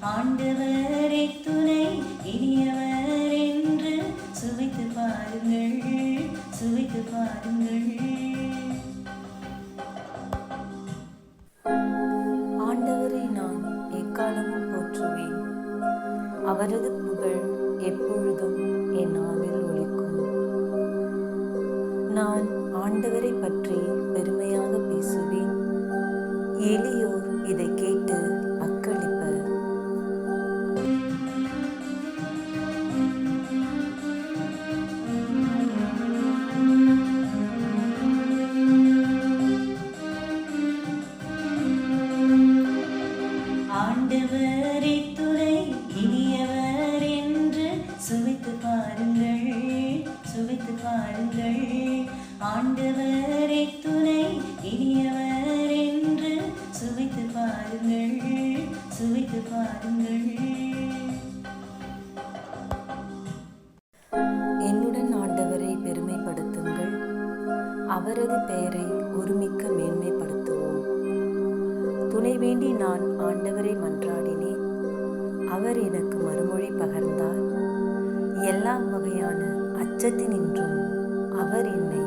ஆண்டவரே துணை இனியவர் என்று சுவைத்து பாருங்கள், சுவைத்து பாருங்கள். ஆண்டவரை நான் எக்காலமும் போற்றுவேன். அவரது புகழ் எப்பொழுதும் என் நாவில் ஒலிக்கும். நான் ஆண்டவரை பற்றி பெருமையாக பேசுவேன். எளியோர் இதை கேட்டு அக்களிப்பர். ஆண்டவரே துணை இனியவர் என்று சுவைத்து பாருங்கள், சுவைத்து பாருங்கள். ஆண்டவரே துணை இனியவர் என்று சுவைத்து பாருங்கள், சுவைத்து பாருங்கள். என்னுடன் ஆண்டவரை பெருமைப்படுத்துங்கள். அவரது பெயரை ஒருமிக்க மேன்மைப்படுத்துவோம். துணை வேண்டி நான் ஆண்டவரை மன்றாடினேன். அவர் எனக்கு மறுமொழி பகர்ந்தார். எல்லா வகையான அச்சத்தினின்றும் அவர் என்னை